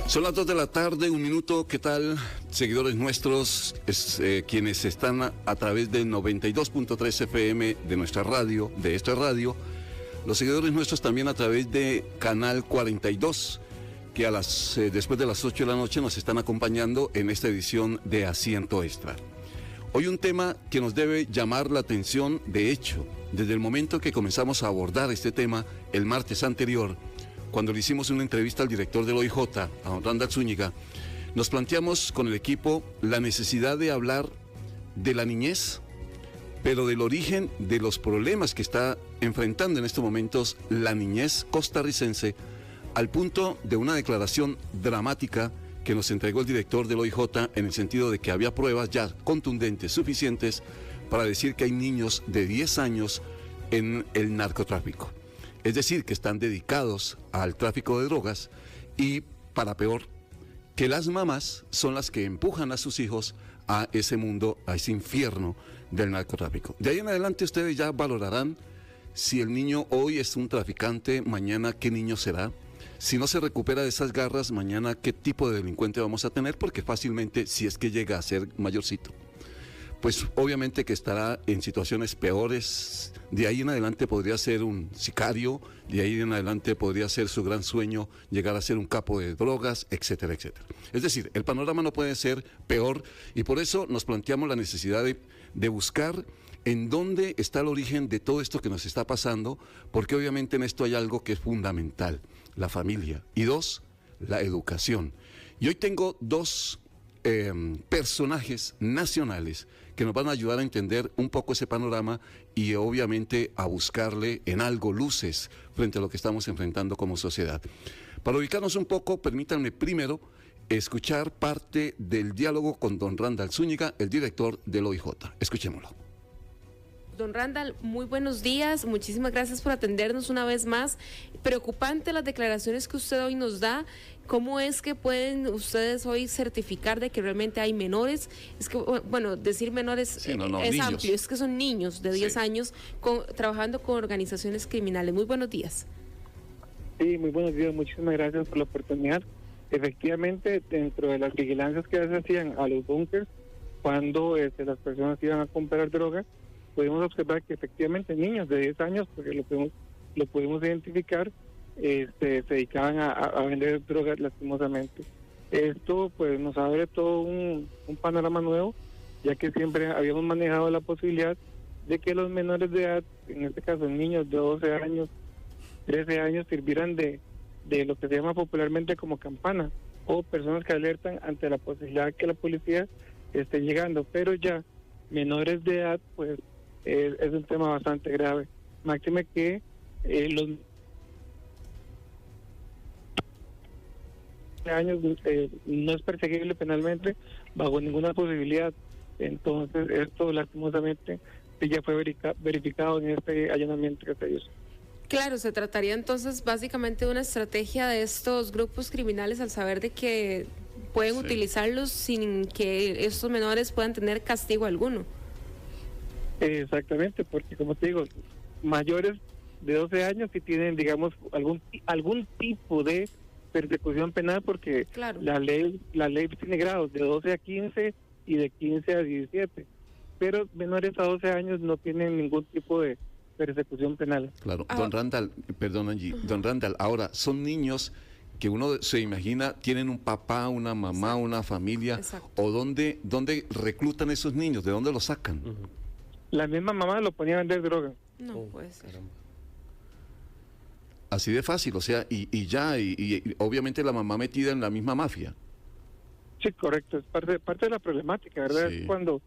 Son las 2 de la tarde, un minuto. ¿Qué tal, seguidores nuestros, quienes están a través del 92.3 FM de nuestra radio, de esta radio? Los seguidores nuestros también a través de Canal 42, que después de las 8 de la noche nos están acompañando en esta edición de Asiento Extra. Hoy un tema que nos debe llamar la atención. De hecho, desde el momento que comenzamos a abordar este tema el martes anterior, cuando le hicimos una entrevista al director del OIJ, a don Randall Zúñiga, nos planteamos con el equipo la necesidad de hablar de la niñez, pero del origen de los problemas que está enfrentando en estos momentos la niñez costarricense, al punto de una declaración dramática que nos entregó el director del OIJ, en el sentido de que había pruebas ya contundentes, suficientes, para decir que hay niños de 10 años en el narcotráfico. Es decir, que están dedicados al tráfico de drogas y, para peor, que las mamás son las que empujan a sus hijos a ese mundo, a ese infierno del narcotráfico. De ahí en adelante ustedes ya valorarán si el niño hoy es un traficante, mañana qué niño será. Si no se recupera de esas garras, mañana qué tipo de delincuente vamos a tener, porque fácilmente, si es que llega a ser mayorcito, pues obviamente que estará en situaciones peores. De ahí en adelante podría ser un sicario, de ahí en adelante podría ser su gran sueño llegar a ser un capo de drogas, etcétera, etcétera. Es decir, el panorama no puede ser peor, y por eso nos planteamos la necesidad de buscar en dónde está el origen de todo esto que nos está pasando, porque obviamente en esto hay algo que es fundamental: la familia, y dos, la educación. Y hoy tengo dos personajes nacionales que nos van a ayudar a entender un poco ese panorama y obviamente a buscarle en algo luces frente a lo que estamos enfrentando como sociedad. Para ubicarnos un poco, permítanme primero escuchar parte del diálogo con don Randall Zúñiga, el director del OIJ. Escuchémoslo. Don Randall, muy buenos días, muchísimas gracias por atendernos una vez más. Preocupante las declaraciones que usted hoy nos da. ¿Cómo es que pueden ustedes hoy certificar de que realmente hay menores? Es que, bueno, decir menores sí, es niños. Amplio, es que son niños de 10 sí. años trabajando con organizaciones criminales. Muy buenos días. Sí, muy buenos días, muchísimas gracias por la oportunidad. Efectivamente, dentro de las vigilancias que se hacían a los búnkers, cuando las personas iban a comprar droga, pudimos observar que efectivamente niños de 10 años, porque lo pudimos identificar, se dedicaban a vender drogas lastimosamente. Esto pues nos abre todo un panorama nuevo, ya que siempre habíamos manejado la posibilidad de que los menores de edad, en este caso niños de 12 años, 13 años, sirvieran de lo que se llama popularmente como campana, o personas que alertan ante la posibilidad de que la policía esté llegando. Pero ya menores de edad, pues es un tema bastante grave. Máxime que los años no es perseguible penalmente bajo ninguna posibilidad. Entonces esto lastimosamente ya fue verificado en este allanamiento que se hizo. Claro, se trataría entonces básicamente de una estrategia de estos grupos criminales al saber de que pueden utilizarlos sin que estos menores puedan tener castigo alguno. Exactamente, porque como te digo, mayores de 12 años sí tienen, digamos, algún tipo de persecución penal, porque claro, la ley tiene grados de 12 a 15 y de 15 a 17, pero menores a 12 años no tienen ningún tipo de persecución penal. Claro, don Randall, perdón Angie, don Randall, ahora son niños que uno se imagina tienen un papá, una mamá, exacto, una familia. Exacto. ¿O dónde reclutan esos niños? ¿De dónde los sacan? La misma mamá lo ponía a vender droga. No puede ser. Así de fácil, o sea, y obviamente la mamá metida en la misma mafia. Sí, correcto, es parte de la problemática, ¿verdad? Sí. Es cuando...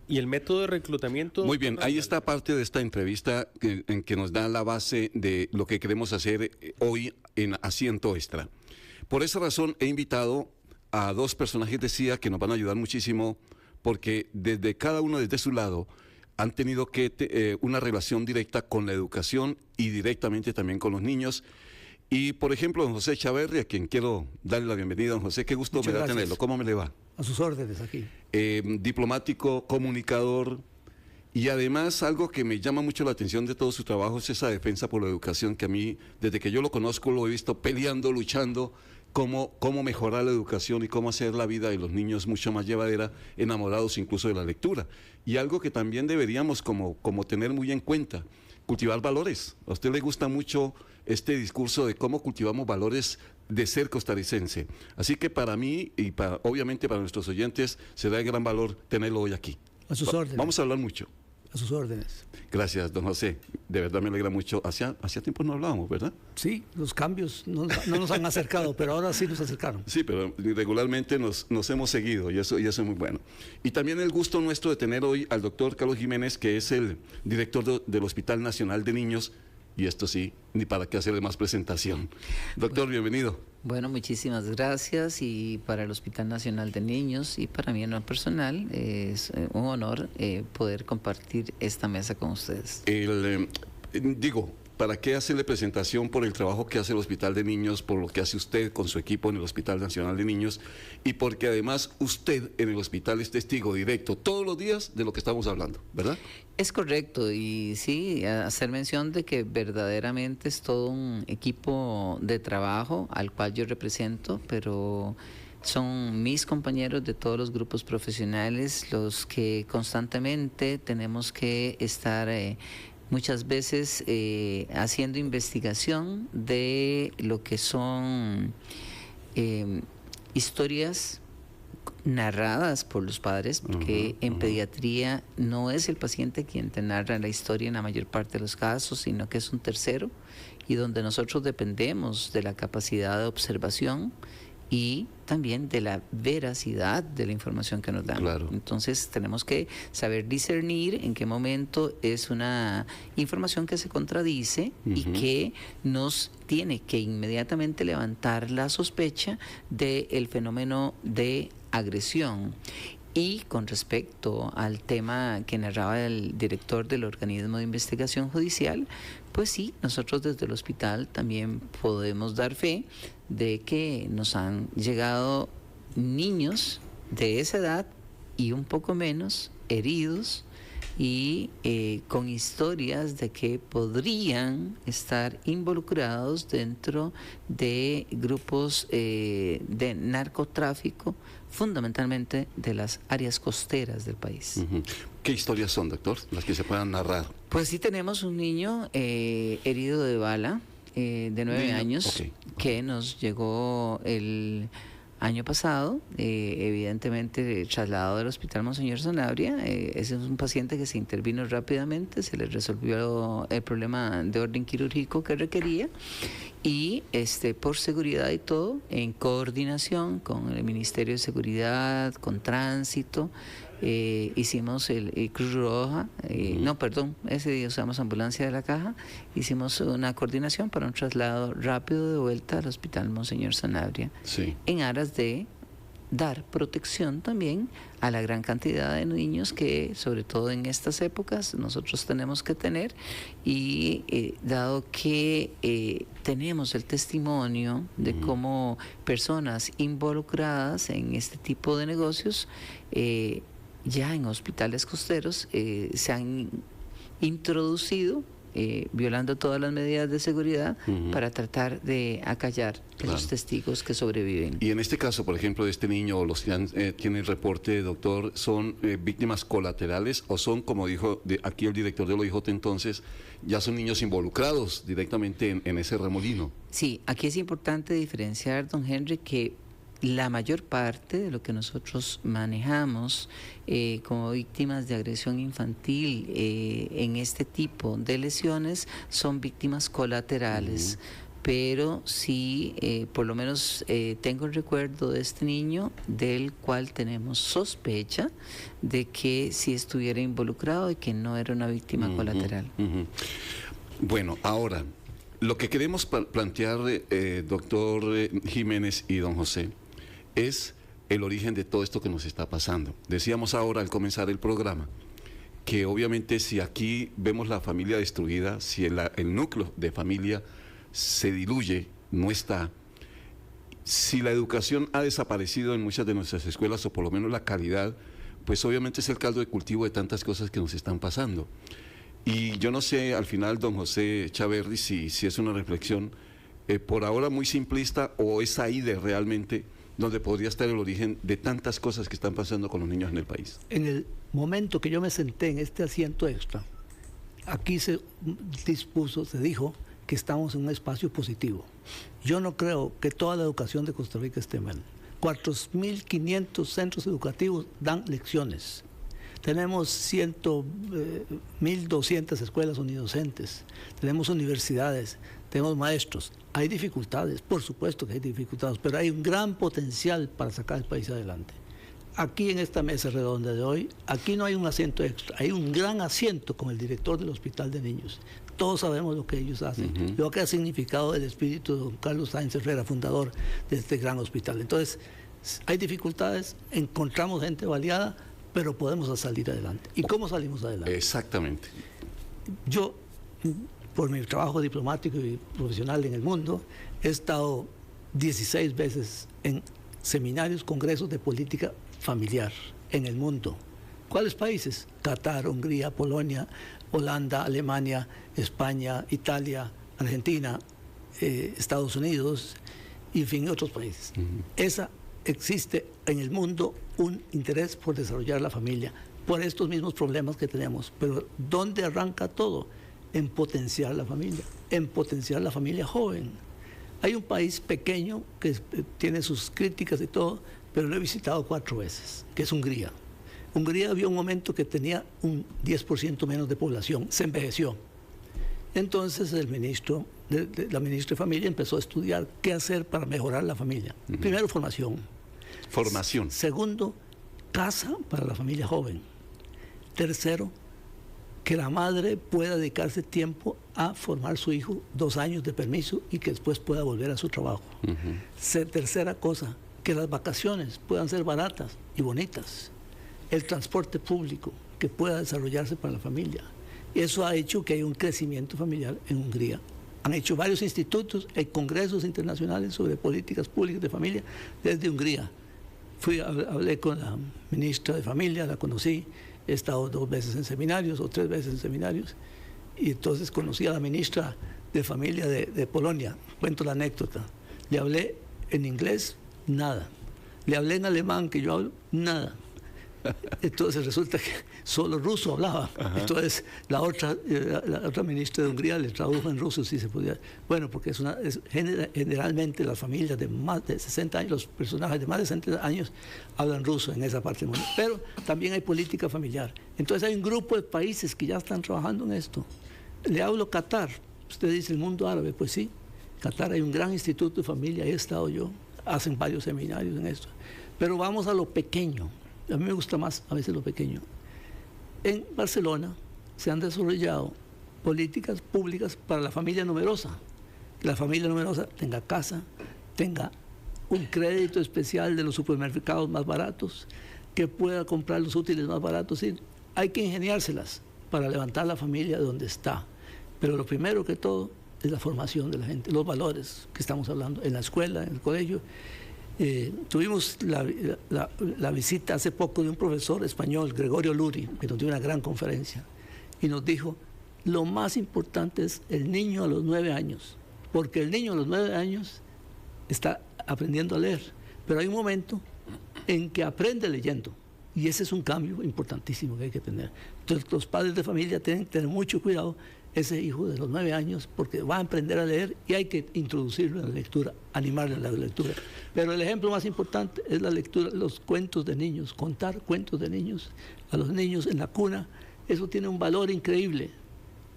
¿Y el método de reclutamiento? Muy bien, ahí está parte de esta entrevista en que nos da la base de lo que queremos hacer hoy en Asiento Extra. Por esa razón he invitado a dos personajes de CIA que nos van a ayudar muchísimo, porque desde cada uno desde su lado han tenido que una relación directa con la educación y directamente también con los niños. Y por ejemplo, don José Chaverri, a quien quiero darle la bienvenida. Don José, qué gusto me da tenerlo. ¿Cómo me le va? A sus órdenes aquí. Diplomático, comunicador Y además, algo que me llama mucho la atención de todo su trabajo es esa defensa por la educación, que a mí, desde que yo lo conozco, lo he visto peleando, luchando, cómo mejorar la educación y cómo hacer la vida de los niños mucho más llevadera, enamorados incluso de la lectura. Y algo que también deberíamos como tener muy en cuenta, cultivar valores. A usted le gusta mucho este discurso de cómo cultivamos valores de ser costarricense. Así que para mí y obviamente para nuestros oyentes será de gran valor tenerlo hoy aquí. A sus órdenes. Vamos a hablar mucho. A sus órdenes. Gracias, don José. De verdad me alegra mucho. Hacía tiempo no hablábamos, ¿verdad? Sí, los cambios no nos han acercado, pero ahora sí nos acercaron. Sí, pero regularmente nos hemos seguido y eso es muy bueno. Y también el gusto nuestro de tener hoy al doctor Carlos Jiménez, que es el director del Hospital Nacional de Niños. Y esto sí, ni para qué hacerle más presentación. Doctor, bienvenido. Bueno, muchísimas gracias, y para el Hospital Nacional de Niños y para mí en lo personal es un honor poder compartir esta mesa con ustedes. ¿Para qué hacerle presentación por el trabajo que hace el Hospital de Niños, por lo que hace usted con su equipo en el Hospital Nacional de Niños, y porque además usted en el hospital es testigo directo todos los días de lo que estamos hablando, ¿verdad? Es correcto, y sí, hacer mención de que verdaderamente es todo un equipo de trabajo al cual yo represento, pero son mis compañeros de todos los grupos profesionales los que constantemente tenemos que estar muchas veces haciendo investigación de lo que son historias narradas por los padres, porque en pediatría no es el paciente quien te narra la historia en la mayor parte de los casos, sino que es un tercero, y donde nosotros dependemos de la capacidad de observación y también de la veracidad de la información que nos dan. Claro. Entonces tenemos que saber discernir en qué momento es una información que se contradice y que nos tiene que inmediatamente levantar la sospecha del fenómeno de agresión. Y con respecto al tema que narraba el director del organismo de investigación judicial, pues sí, nosotros desde el hospital también podemos dar fe de que nos han llegado niños de esa edad y un poco menos heridos y con historias de que podrían estar involucrados dentro de grupos de narcotráfico, fundamentalmente de las áreas costeras del país. ¿Qué historias son, doctor, las que se puedan narrar? Pues sí, tenemos un niño herido de bala de 9 años que nos llegó el año pasado, evidentemente trasladado del Hospital Monseñor Sanabria. Ese es un paciente que se intervino rápidamente, se le resolvió el problema de orden quirúrgico que requería, y por seguridad y todo, en coordinación con el Ministerio de Seguridad, con Tránsito, hicimos el Cruz Roja, ese día usamos ambulancia de la Caja, hicimos una coordinación para un traslado rápido de vuelta al Hospital Monseñor Sanabria, en aras de dar protección también a la gran cantidad de niños que, sobre todo en estas épocas, nosotros tenemos que tener, y dado que tenemos el testimonio de cómo personas involucradas en este tipo de negocios ya en hospitales costeros se han introducido violando todas las medidas de seguridad para tratar de acallar a los testigos que sobreviven. Y en este caso, por ejemplo, de este niño, los que tienen el reporte, doctor, ¿son víctimas colaterales o son, como dijo aquí el director de la OIJ entonces, ya son niños involucrados directamente en ese remolino? Sí, aquí es importante diferenciar, don Henry, que la mayor parte de lo que nosotros manejamos como víctimas de agresión infantil en este tipo de lesiones son víctimas colaterales. Pero sí, por lo menos tengo el recuerdo de este niño del cual tenemos sospecha de que sí estuviera involucrado y que no era una víctima colateral. Bueno, ahora, lo que queremos plantear, doctor Jiménez y don José, es el origen de todo esto que nos está pasando. Decíamos ahora al comenzar el programa que obviamente si aquí vemos la familia destruida, si el núcleo de familia se diluye, no está, si la educación ha desaparecido en muchas de nuestras escuelas, o por lo menos la calidad, pues obviamente es el caldo de cultivo de tantas cosas que nos están pasando. Y yo no sé, al final, don José Chaverri, si es una reflexión por ahora muy simplista o es ahí de realmente donde podría estar el origen de tantas cosas que están pasando con los niños en el país. En el momento que yo me senté en este asiento extra, aquí se dijo que estamos en un espacio positivo. Yo no creo que toda la educación de Costa Rica esté mal. 4.500 centros educativos dan lecciones. Tenemos 1.200 escuelas unidocentes, tenemos universidades, tenemos maestros. Hay dificultades, por supuesto que hay dificultades, pero hay un gran potencial para sacar el país adelante. Aquí en esta mesa redonda de hoy, aquí no hay un asiento extra, hay un gran asiento con el director del Hospital de Niños. Todos sabemos lo que ellos hacen, lo que ha significado el espíritu de don Carlos Sáenz Herrera, fundador de este gran hospital. Entonces, hay dificultades, encontramos gente valiosa, pero podemos salir adelante. ¿Y cómo salimos adelante? Exactamente. Yo, por mi trabajo diplomático y profesional en el mundo, he estado 16 veces en seminarios, congresos de política familiar en el mundo. ¿Cuáles países? Qatar, Hungría, Polonia, Holanda, Alemania, España, Italia, Argentina, Estados Unidos y en fin, otros países. Existe en el mundo un interés por desarrollar la familia, por estos mismos problemas que tenemos. Pero ¿dónde arranca todo? En potenciar la familia joven. Hay un país pequeño que tiene sus críticas y todo, pero lo he visitado 4 veces, que es Hungría. Hungría vio un momento que tenía un 10% menos de población, se envejeció. Entonces la ministra de Familia empezó a estudiar qué hacer para mejorar la familia. Primero, formación. Segundo, casa para la familia joven. Tercero, que la madre pueda dedicarse tiempo a formar su hijo, 2 años de permiso y que después pueda volver a su trabajo. Tercera cosa, que las vacaciones puedan ser baratas y bonitas. El transporte público que pueda desarrollarse para la familia. Y eso ha hecho que haya un crecimiento familiar en Hungría. Han hecho varios institutos, hay congresos internacionales sobre políticas públicas de familia desde Hungría. Hablé con la ministra de Familia, la conocí, he estado 2 veces en seminarios o 3 veces en seminarios, y entonces conocí a la ministra de Familia de Polonia. Cuento la anécdota. Le hablé en inglés, nada. Le hablé en alemán, que yo hablo, nada. Entonces resulta que solo ruso hablaba. Entonces la otra ministra de Hungría le tradujo en ruso si se podía. Bueno, porque generalmente las familias de más de 60 años, los personajes de más de 60 años hablan ruso en esa parte del mundo. Pero también hay política familiar. Entonces hay un grupo de países que ya están trabajando en esto. Le hablo Qatar. Usted dice el mundo árabe, pues sí. Qatar hay un gran instituto de familia, ahí he estado yo. Hacen varios seminarios en esto. Pero vamos a lo pequeño. A mí me gusta más a veces lo pequeño. En Barcelona se han desarrollado políticas públicas para la familia numerosa. Que la familia numerosa tenga casa, tenga un crédito especial de los supermercados más baratos, que pueda comprar los útiles más baratos. Sí, hay que ingeniárselas para levantar la familia de donde está. Pero lo primero que todo es la formación de la gente, los valores que estamos hablando en la escuela, en el colegio. Tuvimos la visita hace poco de un profesor español, Gregorio Luri, que nos dio una gran conferencia y nos dijo, lo más importante es el niño a los 9 años, porque el niño a los 9 años está aprendiendo a leer, pero hay un momento en que aprende leyendo y ese es un cambio importantísimo que hay que tener. Entonces los padres de familia tienen que tener mucho cuidado ese hijo de los 9 años, porque va a aprender a leer y hay que introducirlo en la lectura, animarle a la lectura. Pero el ejemplo más importante es la lectura, los cuentos de niños, contar cuentos de niños a los niños en la cuna. Eso tiene un valor increíble,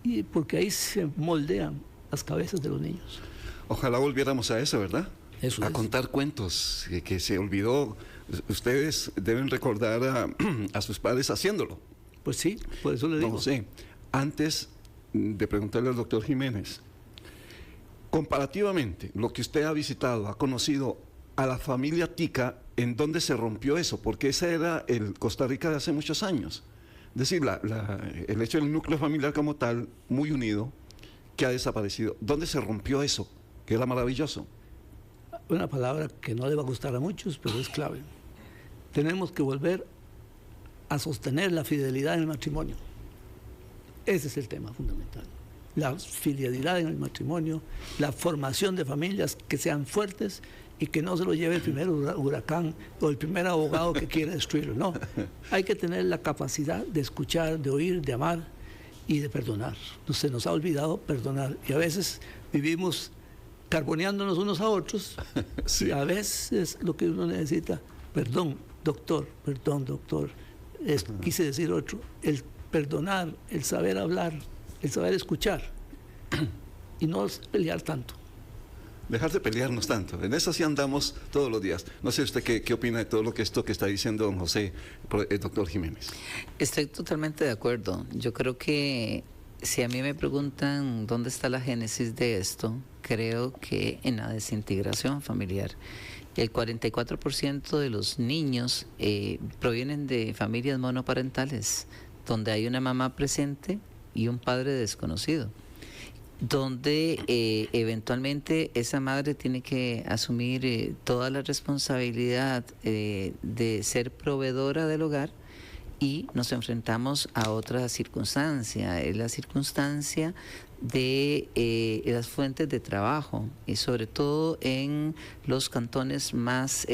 y porque ahí se moldean las cabezas de los niños. Ojalá volviéramos a eso, ¿verdad? Eso a contar cuentos, que se olvidó. Ustedes deben recordar a sus padres haciéndolo. Pues sí, por eso le digo. No sé, antes de preguntarle al doctor Jiménez, comparativamente, lo que usted ha visitado, ha conocido a la familia tica, ¿en dónde se rompió eso? Porque ese era el Costa Rica de hace muchos años. Es decir, el hecho del núcleo familiar como tal, muy unido, que ha desaparecido. ¿Dónde se rompió eso? Que era maravilloso. Una palabra que no le va a gustar a muchos, pero es clave. Tenemos que volver a sostener la fidelidad en el matrimonio. Ese es el tema fundamental. La fidelidad en el matrimonio, la formación de familias que sean fuertes y que no se lo lleve el primer huracán o el primer abogado que quiera destruirlo. No, hay que tener la capacidad de escuchar, de oír, de amar y de perdonar. Se nos ha olvidado perdonar y a veces vivimos carboneándonos unos a otros. Sí. Y a veces lo que uno necesita, perdón, doctor, quise decir otro, el perdonar, el saber hablar, el saber escuchar y no pelear tanto. Dejar de pelearnos tanto. En eso sí andamos todos los días. No sé usted qué opina de todo esto que está diciendo don José, doctor Jiménez. Estoy totalmente de acuerdo. Yo creo que si a mí me preguntan dónde está la génesis de esto, creo que en la desintegración familiar. El 44% de los niños provienen de familias monoparentales, donde hay una mamá presente y un padre desconocido, donde eventualmente esa madre tiene que asumir toda la responsabilidad de ser proveedora del hogar, y nos enfrentamos a otra circunstancia, es la circunstancia de las fuentes de trabajo, y sobre todo en los cantones más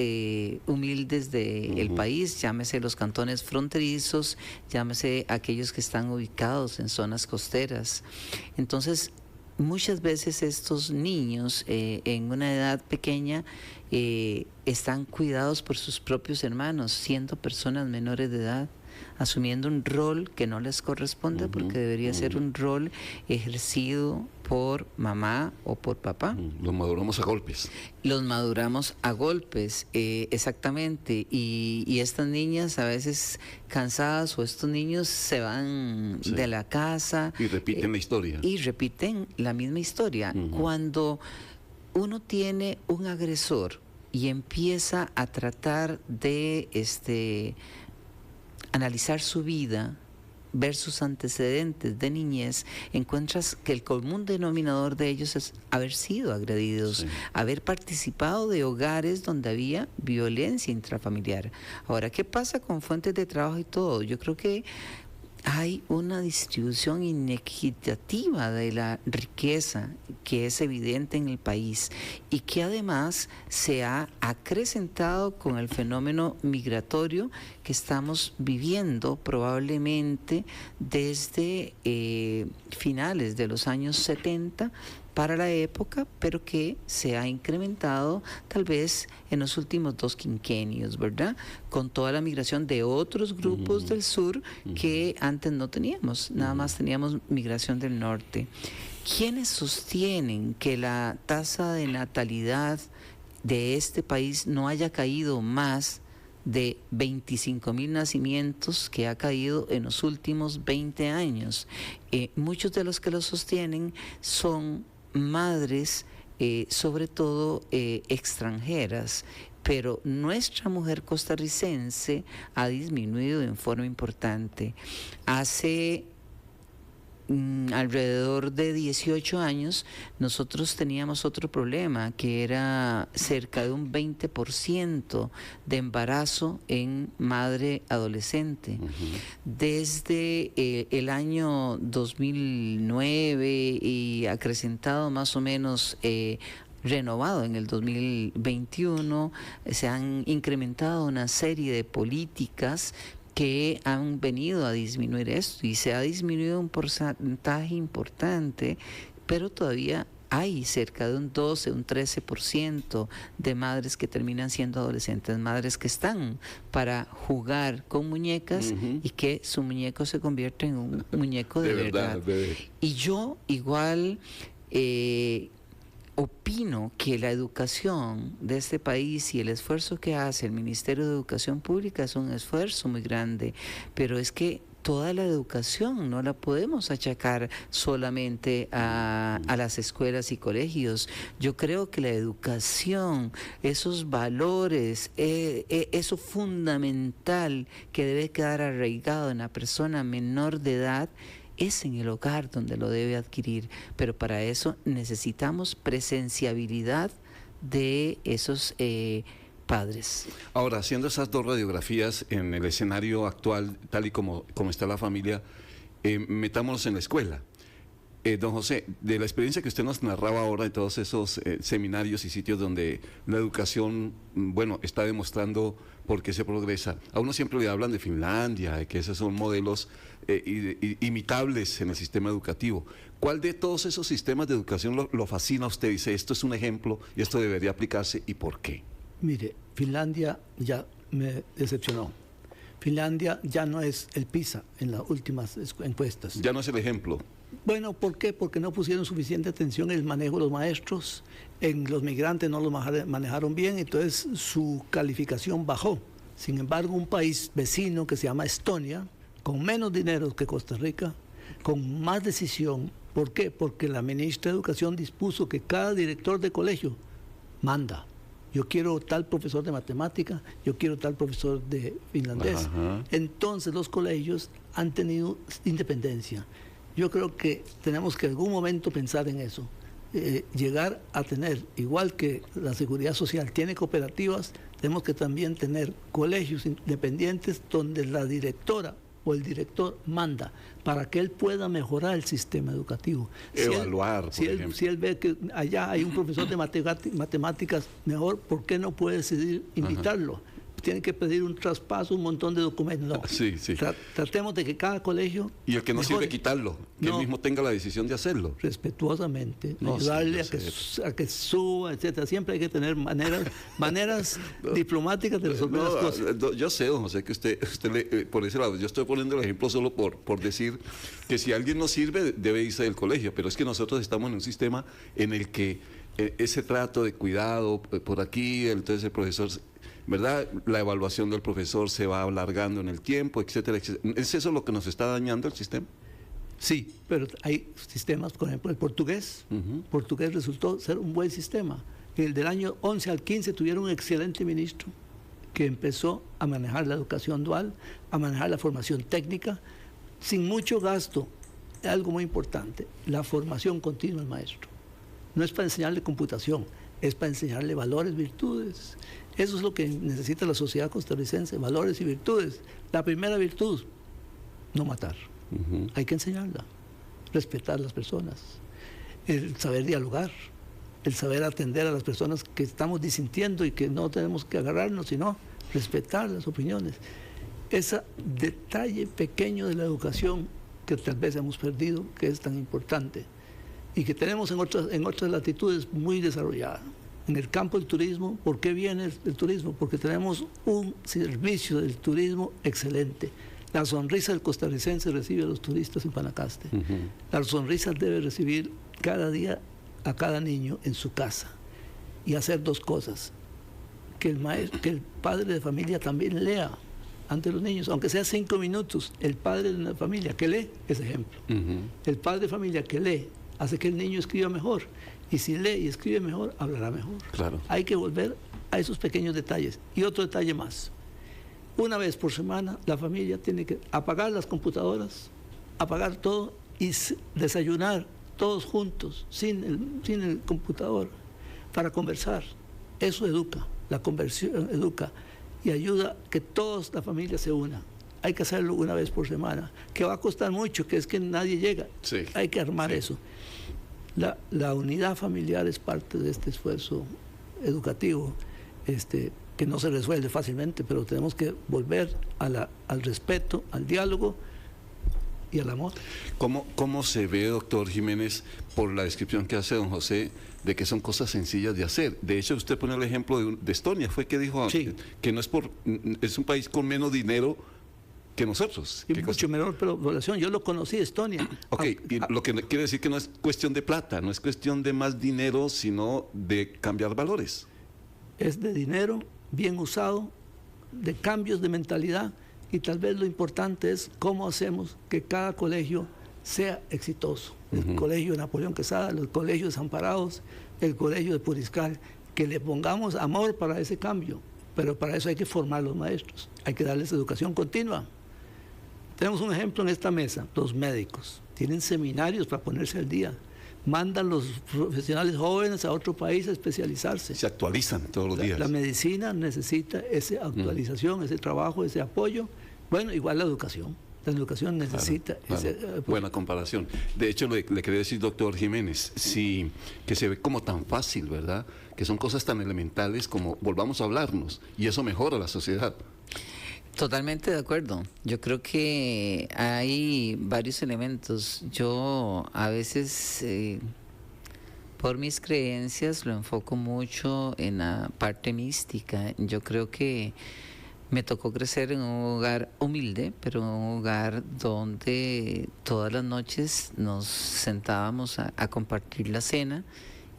humildes del país, llámese los cantones fronterizos, llámese aquellos que están ubicados en zonas costeras. Entonces, muchas veces estos niños en una edad pequeña están cuidados por sus propios hermanos, siendo personas menores de edad, asumiendo un rol que no les corresponde, porque debería ser un rol ejercido por mamá o por papá. Los maduramos a golpes. Los maduramos a golpes, exactamente. Y estas niñas a veces cansadas, o estos niños se van de la casa. Y repiten la historia. Y repiten la misma historia. Cuando uno tiene un agresor y empieza a tratar de analizar su vida, ver sus antecedentes de niñez, encuentras que el común denominador de ellos es haber sido agredidos, haber participado de hogares donde había violencia intrafamiliar. Ahora, ¿qué pasa con fuentes de trabajo y todo? Yo creo que hay una distribución inequitativa de la riqueza que es evidente en el país y que además se ha acrecentado con el fenómeno migratorio que estamos viviendo probablemente desde finales de los años 70 para la época, pero que se ha incrementado tal vez en los últimos 2 quinquenios, ¿verdad? Con toda la migración de otros grupos del sur que antes no teníamos, nada más teníamos migración del norte. ¿Quiénes sostienen que la tasa de natalidad de este país no haya caído más de 25,000 nacimientos que ha caído en los últimos 20 años? Muchos de los que lo sostienen son madres, sobre todo extranjeras, pero nuestra mujer costarricense ha disminuido en forma importante. Hace alrededor de 18 años nosotros teníamos otro problema, que era cerca de un 20% de embarazo en madre adolescente. Desde el año 2009 y acrecentado más o menos, renovado en el 2021, se han incrementado una serie de políticas que han venido a disminuir esto, y se ha disminuido un porcentaje importante, pero todavía hay cerca de un 12, un 13% de madres que terminan siendo adolescentes, madres que están para jugar con muñecas y que su muñeco se convierte en un muñeco de verdad. Y yo igual opino que la educación de este país y el esfuerzo que hace el Ministerio de Educación Pública es un esfuerzo muy grande, pero es que toda la educación no la podemos achacar solamente a las escuelas y colegios. Yo creo que la educación, esos valores, eso fundamental que debe quedar arraigado en la persona menor de edad, es en el hogar donde lo debe adquirir, pero para eso necesitamos presenciabilidad de esos padres. Ahora, haciendo esas dos radiografías en el escenario actual, tal y como está la familia, metámonos en la escuela. Don José, de la experiencia que usted nos narraba ahora de todos esos seminarios y sitios donde la educación, bueno, está demostrando por qué se progresa, a uno siempre le hablan de Finlandia, de que esos son modelos imitables en el sistema educativo. ¿Cuál de todos esos sistemas de educación lo fascina a usted? Dice, esto es un ejemplo y esto debería aplicarse, ¿y por qué? Mire, Finlandia ya me decepcionó. Finlandia ya no es el PISA en las últimas encuestas. Ya no es el ejemplo. Bueno, ¿por qué? Porque no pusieron suficiente atención en el manejo de los maestros, en los migrantes no los manejaron bien, entonces su calificación bajó. Sin embargo, un país vecino que se llama Estonia, con menos dinero que Costa Rica, con más decisión. ¿Por qué? Porque la ministra de Educación dispuso que cada director de colegio manda. Yo quiero tal profesor de matemática, yo quiero tal profesor de finlandés. Ajá. Entonces los colegios han tenido independencia. Yo creo que tenemos que en algún momento pensar en eso. Llegar a tener, igual que la Seguridad Social tiene cooperativas, tenemos que también tener colegios independientes donde la directora o el director manda para que él pueda mejorar el sistema educativo. Evaluar, si él ve que allá hay un profesor de matemáticas mejor, ¿por qué no puede decidir invitarlo? Ajá. Tienen que pedir un traspaso, un montón de documentos. No. Sí, sí. Tratemos de que cada colegio... Y el que no mejore. Sirve quitarlo, que él mismo tenga la decisión de hacerlo. Respetuosamente, ayudarle a que suba, etcétera. Siempre hay que tener maneras diplomáticas de resolver las cosas. Yo sé, don José, que usted por ese lado, yo estoy poniendo el ejemplo solo por decir que si alguien no sirve, debe irse del colegio, pero es que nosotros estamos en un sistema en el que ese trato de cuidado por aquí, entonces el profesor... ¿verdad? La evaluación del profesor se va alargando en el tiempo, etcétera, etcétera. ¿Es eso lo que nos está dañando el sistema? Sí, pero hay sistemas, por ejemplo, el portugués. Portugués resultó ser un buen sistema. El del año 11 al 15 tuvieron un excelente ministro que empezó a manejar la educación dual, a manejar la formación técnica, sin mucho gasto. Algo muy importante, la formación continua del maestro. No es para enseñarle computación, es para enseñarle valores, virtudes. Eso es lo que necesita la sociedad costarricense, valores y virtudes. La primera virtud, no matar. Hay que enseñarla, respetar a las personas, el saber dialogar, el saber atender a las personas que estamos disintiendo y que no tenemos que agarrarnos, sino respetar las opiniones. Ese detalle pequeño de la educación que tal vez hemos perdido, que es tan importante y que tenemos en otras latitudes muy desarrolladas. En el campo del turismo, ¿por qué viene el turismo? Porque tenemos un servicio del turismo excelente. La sonrisa del costarricense recibe a los turistas en Panacaste. La sonrisa debe recibir cada día a cada niño en su casa y hacer dos cosas. Que el padre de familia también lea ante los niños, aunque sea 5 minutos. El padre de una familia que lee es ejemplo. El padre de familia que lee hace que el niño escriba mejor. Y si lee y escribe mejor, hablará mejor. Claro. Hay que volver a esos pequeños detalles. Y otro detalle más. Una vez por semana, la familia tiene que apagar las computadoras, apagar todo y desayunar todos juntos, sin el computador, para conversar. Eso educa, la conversión educa y ayuda a que toda la familia se una. Hay que hacerlo una vez por semana, que va a costar mucho, que es que nadie llega. Sí. Hay que armar eso. La unidad familiar es parte de este esfuerzo educativo, que no se resuelve fácilmente, pero tenemos que volver al respeto, al diálogo y al amor. ¿Cómo se ve, doctor Jiménez, por la descripción que hace don José, de que son cosas sencillas de hacer? De hecho, usted pone el ejemplo de Estonia, fue que dijo que no es un país con menos dinero que nosotros. Y mucho menor población. Yo lo conocí, Estonia. Ok, y lo que quiere decir que no es cuestión de plata, no es cuestión de más dinero, sino de cambiar valores. Es de dinero bien usado, de cambios de mentalidad, y tal vez lo importante es cómo hacemos que cada colegio sea exitoso. El colegio de Napoleón Quesada, los colegios desamparados, el colegio de Puriscal, que le pongamos amor para ese cambio, pero para eso hay que formar a los maestros, hay que darles educación continua. Tenemos un ejemplo en esta mesa, los médicos tienen seminarios para ponerse al día, mandan los profesionales jóvenes a otro país a especializarse. Se actualizan todos los días. La medicina necesita esa actualización, ese trabajo, ese apoyo. Bueno, igual la educación. La educación necesita ese apoyo. Buena comparación. De hecho, le quería decir, doctor Jiménez, sí, que se ve como tan fácil, ¿verdad? Que son cosas tan elementales como volvamos a hablarnos, y eso mejora la sociedad. Totalmente de acuerdo. Yo creo que hay varios elementos. Yo a veces, por mis creencias, lo enfoco mucho en la parte mística. Yo creo que me tocó crecer en un hogar humilde, pero en un hogar donde todas las noches nos sentábamos a compartir la cena.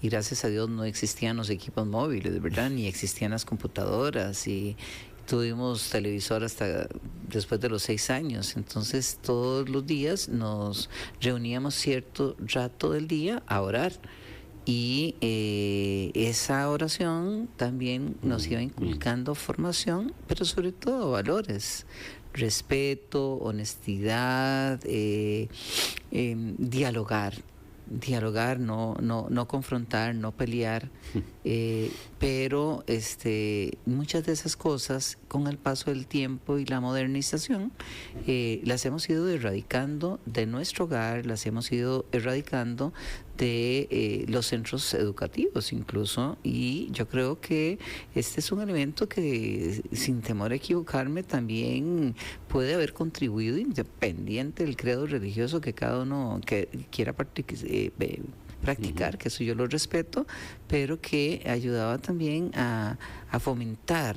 Y gracias a Dios no existían los equipos móviles, ¿verdad? Ni existían las computadoras, y tuvimos televisor hasta después de los 6 años. Entonces todos los días nos reuníamos cierto rato del día a orar. Y esa oración también nos iba inculcando formación, pero sobre todo valores: respeto, honestidad, dialogar, no confrontar, no pelear, pero muchas de esas cosas, con el paso del tiempo y la modernización, las hemos ido erradicando de nuestro hogar, las hemos ido erradicando de los centros educativos incluso, y yo creo que este es un elemento que, sin temor a equivocarme, también puede haber contribuido, independiente del credo religioso que cada uno que quiera practicar, que eso yo lo respeto, pero que ayudaba también a fomentar,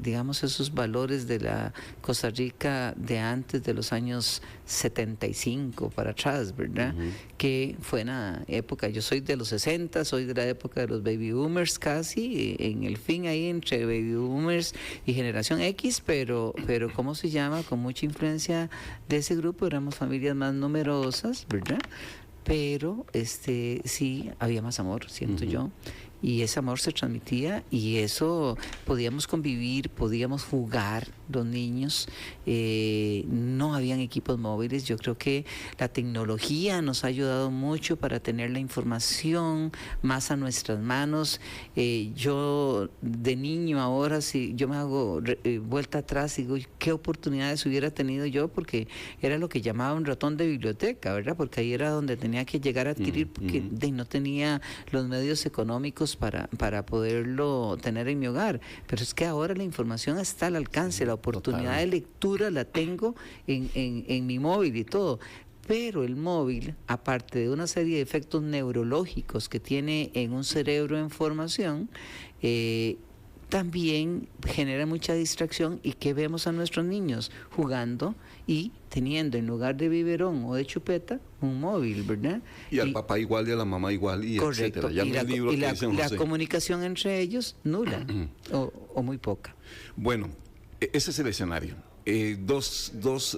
digamos, esos valores de la Costa Rica de antes de los años 75 para atrás, ¿verdad? Que fue una época, yo soy de los 60, soy de la época de los baby boomers casi, en el fin ahí entre baby boomers y generación X, pero ¿cómo se llama? Con mucha influencia de ese grupo, éramos familias más numerosas, ¿verdad? Pero sí había más amor, siento yo, y ese amor se transmitía, y eso podíamos convivir, podíamos jugar los niños, no habían equipos móviles. Yo creo que la tecnología nos ha ayudado mucho para tener la información más a nuestras manos. Yo de niño ahora, si yo me hago vuelta atrás y digo, qué oportunidades hubiera tenido yo, porque era lo que llamaba un ratón de biblioteca, ¿verdad? Porque ahí era donde tenía que llegar a adquirir, porque no tenía los medios económicos para poderlo tener en mi hogar. Pero es que ahora la información está al alcance, la oportunidad de lectura la tengo en mi móvil y todo. Pero el móvil, aparte de una serie de efectos neurológicos que tiene en un cerebro en formación, también genera mucha distracción. ¿Y qué vemos a nuestros niños? Jugando y teniendo, en lugar de biberón o de chupeta, un móvil, ¿verdad? Y al papá igual y a la mamá igual, y correcto, etcétera. Y la comunicación entre ellos nula o muy poca. Bueno, ese es el escenario.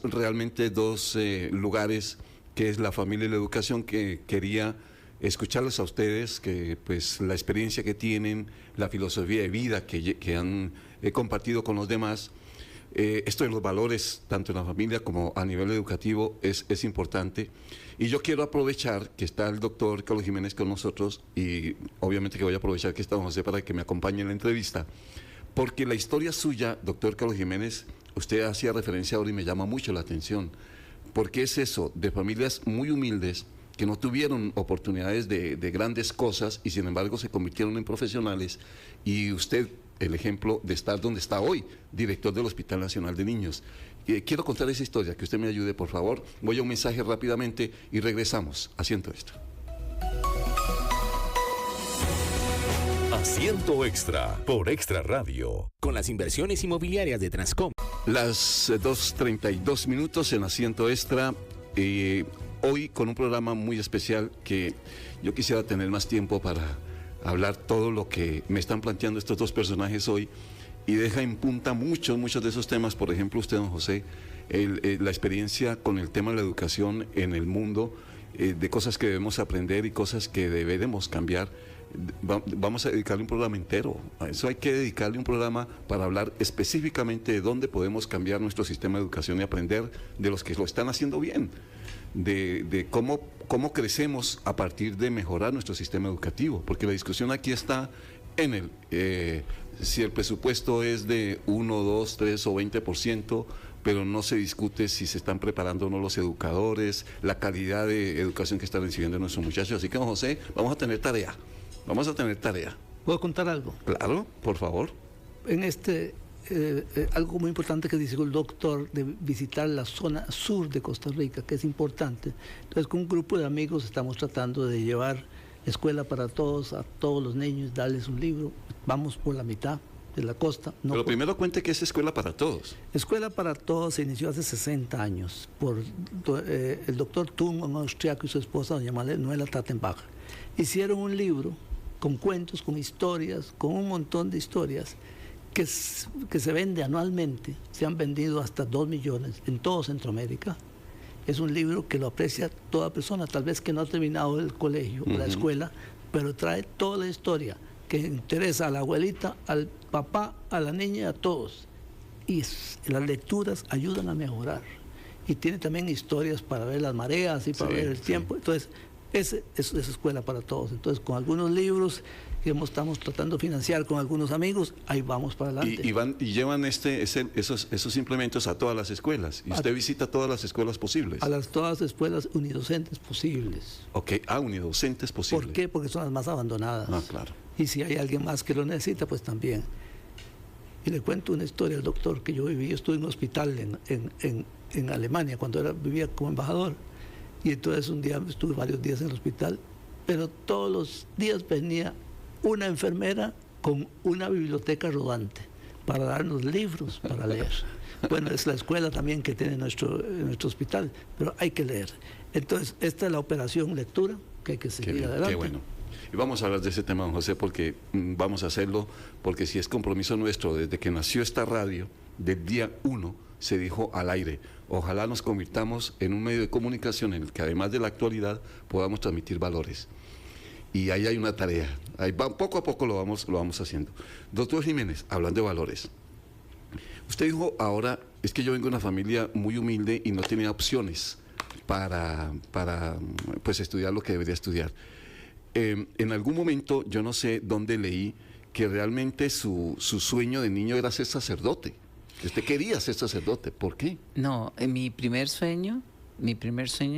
Realmente dos lugares, que es la familia y la educación, que quería escucharles a ustedes, que pues la experiencia que tienen, la filosofía de vida que han compartido con los demás. Esto de los valores, tanto en la familia como a nivel educativo, es importante. Y yo quiero aprovechar que está el doctor Carlos Jiménez con nosotros, y obviamente que voy a aprovechar que está don José para que me acompañe en la entrevista, porque la historia suya, doctor Carlos Jiménez, usted hacía referencia ahora y me llama mucho la atención, porque es eso, de familias muy humildes, que no tuvieron oportunidades de grandes cosas, y sin embargo se convirtieron en profesionales, y usted, el ejemplo de estar donde está hoy, director del Hospital Nacional de Niños. Quiero contar esa historia, que usted me ayude, por favor. Voy a un mensaje rápidamente y regresamos. Asiento Extra. Asiento Extra por Extra Radio. Con las inversiones inmobiliarias de Transcom. Las 2:32 minutos en Asiento Extra. Hoy con un programa muy especial, que yo quisiera tener más tiempo para hablar todo lo que me están planteando estos dos personajes hoy, y deja en punta muchos de esos temas. Por ejemplo, usted, don José, la experiencia con el tema de la educación en el mundo, de cosas que debemos aprender y cosas que debemos cambiar. Vamos a dedicarle un programa entero. A eso hay que dedicarle un programa para hablar específicamente de dónde podemos cambiar nuestro sistema de educación y aprender de los que lo están haciendo bien, de cómo crecemos a partir de mejorar nuestro sistema educativo, porque la discusión aquí está en si el presupuesto es de 1, 2, 3 o 20%, pero no se discute si se están preparando o no los educadores, la calidad de educación que están recibiendo nuestros muchachos. Así que, don José, vamos a tener tarea. ¿Puedo contar algo? Claro, por favor. En algo muy importante que dice el doctor, de visitar la zona sur de Costa Rica, que es importante. Entonces, con un grupo de amigos estamos tratando de llevar Escuela para Todos a todos los niños, darles un libro. Vamos por la mitad de la costa. Pero primero cuente qué es Escuela para Todos. Escuela para Todos se inició hace 60 años por el doctor Thun, un austriaco, y su esposa, doña Manuela Tattenbach. Hicieron un libro con cuentos, con historias, con un montón de historias que se vende anualmente. Se han vendido hasta 2 millones en todo Centroamérica. Es un libro que lo aprecia toda persona, tal vez que no ha terminado el colegio o la escuela, pero trae toda la historia que interesa a la abuelita, al papá, a la niña, a todos. Y las lecturas ayudan a mejorar. Y tiene también historias para ver las mareas y para ver el tiempo. Entonces, esa es Escuela para Todos. Entonces, con algunos libros que estamos tratando de financiar con algunos amigos, ahí vamos para adelante. Y llevan esos implementos a todas las escuelas. Y usted visita todas las escuelas posibles. Todas las escuelas unidocentes posibles. Ok, unidocentes posibles. ¿Por qué? Porque son las más abandonadas. Ah, claro. Y si hay alguien más que lo necesita, pues también. Y le cuento una historia al doctor que yo viví. Yo estuve en un hospital en Alemania cuando vivía como embajador. Y entonces un día estuve varios días en el hospital, pero todos los días venía una enfermera con una biblioteca rodante para darnos libros para leer. Bueno, es la escuela también que tiene nuestro hospital, pero hay que leer. Entonces, esta es la operación lectura que hay que seguir adelante. Qué bueno. Y vamos a hablar de ese tema, don José, porque vamos a hacerlo, porque si es compromiso nuestro, desde que nació esta radio, del día 1, se dijo al aire, ojalá nos convirtamos en un medio de comunicación en el que además de la actualidad podamos transmitir valores. Y ahí hay una tarea, poco a poco lo vamos haciendo. Doctor Jiménez, hablando de valores, usted dijo ahora, es que yo vengo de una familia muy humilde y no tenía opciones para pues estudiar lo que debería estudiar. En algún momento, yo no sé dónde leí, que realmente su sueño de niño era ser sacerdote. Usted quería ser sacerdote, ¿por qué? No, mi primer sueño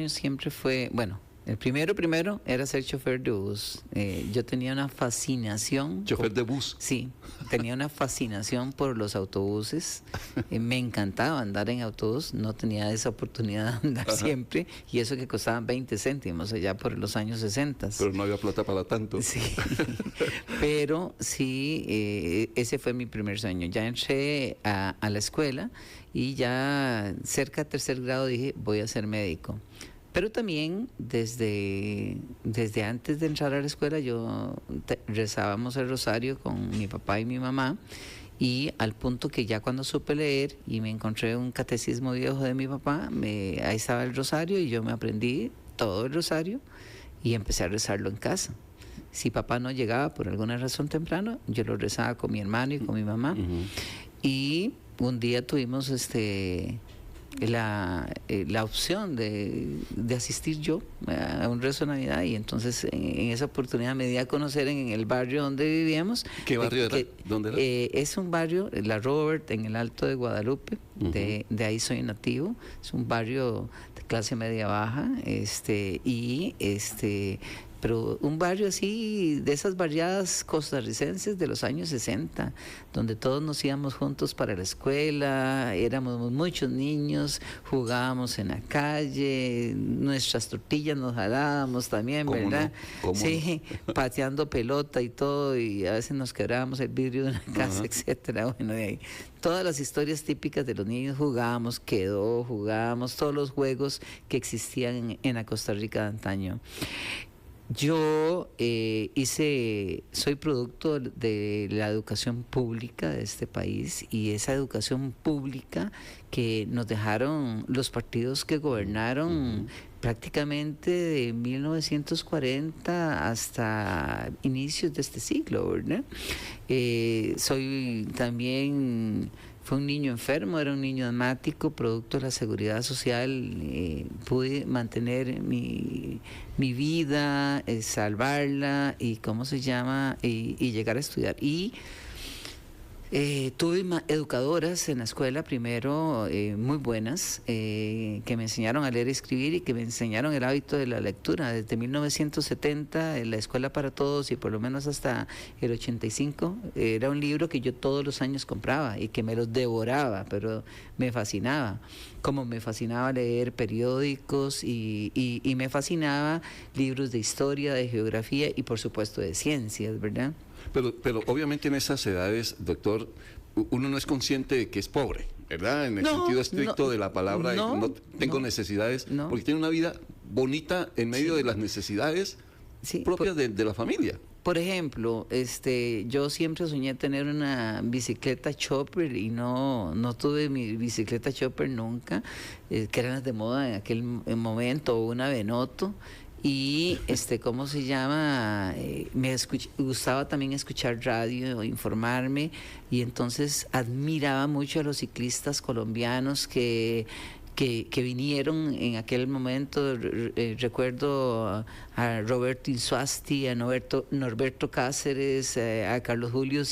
siempre fue, bueno, el primero era ser chofer de bus. Yo tenía una fascinación. ¿Chofer de bus? Sí, tenía una fascinación por los autobuses. Me encantaba andar en autobús, no tenía esa oportunidad de andar siempre, y eso que costaban 20 céntimos allá por los años 60. Pero no había plata para tanto. Sí, pero sí, ese fue mi primer sueño. Ya entré a la escuela y ya cerca de 3er grado dije, voy a ser médico. Pero también desde antes de entrar a la escuela rezábamos el rosario con mi papá y mi mamá, y al punto que ya cuando supe leer y me encontré un catecismo viejo de mi papá, ahí estaba el rosario y yo me aprendí todo el rosario y empecé a rezarlo en casa. Si papá no llegaba por alguna razón temprano, yo lo rezaba con mi hermano y con mi mamá. Y un día tuvimos la opción de asistir yo a un rezo de Navidad, y entonces en esa oportunidad me di a conocer en el barrio donde vivíamos. ¿Qué barrio era? ¿Dónde era? Es un barrio, la Robert, en el Alto de Guadalupe, de ahí soy nativo. Es un barrio de clase media baja, pero un barrio así, de esas barriadas costarricenses de los años 60, donde todos nos íbamos juntos para la escuela, éramos muchos niños, jugábamos en la calle, nuestras tortillas nos jalábamos también, ¿verdad? Sí, pateando pelota y todo, y a veces nos quebrábamos el vidrio de una casa, etcétera. Bueno, de ahí todas las historias típicas de los niños, jugábamos todos los juegos que existían en la Costa Rica de antaño. Yo soy producto de la educación pública de este país, y esa educación pública que nos dejaron los partidos que gobernaron prácticamente de 1940 hasta inicios de este siglo, ¿verdad? Soy también... Fue un niño enfermo, era un niño asmático, producto de la seguridad social. Pude mantener mi vida, salvarla y y llegar a estudiar. Y tuve educadoras en la escuela, primero muy buenas, que me enseñaron a leer y escribir y que me enseñaron el hábito de la lectura. Desde 1970, en la Escuela para Todos, y por lo menos hasta el 85, era un libro que yo todos los años compraba y que me los devoraba, pero me fascinaba. Como me fascinaba leer periódicos y me fascinaba libros de historia, de geografía y por supuesto de ciencias, ¿verdad? Pero obviamente en esas edades, doctor, uno no es consciente de que es pobre, ¿verdad? En el sentido estricto de la palabra, no tengo necesidades, porque tiene una vida bonita en medio de las necesidades propias de la familia. Por ejemplo, yo siempre soñé tener una bicicleta chopper y no tuve mi bicicleta chopper nunca, que eran las de moda en aquel momento, o una Benotto. Y ¿cómo se llama? Me gustaba también escuchar radio, informarme, y entonces admiraba mucho a los ciclistas colombianos que vinieron en aquel momento. Recuerdo a Roberto Insuasti, a Norberto Cáceres, a Carlos Julio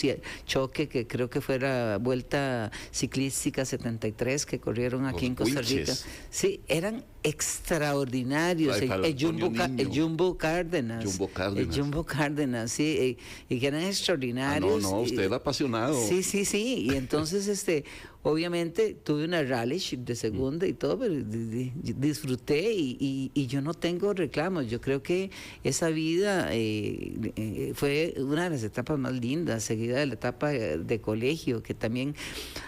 Choque, que creo que fue la Vuelta Ciclística 73 que corrieron aquí en Costa Rica. Sí, eran extraordinarios. El Jumbo Cárdenas. El Jumbo Cárdenas, sí, y que eran extraordinarios. Usted era apasionado. Sí, y entonces obviamente tuve una rally de segunda y todo, pero disfruté y yo no tengo reclamos. Yo creo que esa vida fue una de las etapas más lindas, seguida de la etapa de colegio, que también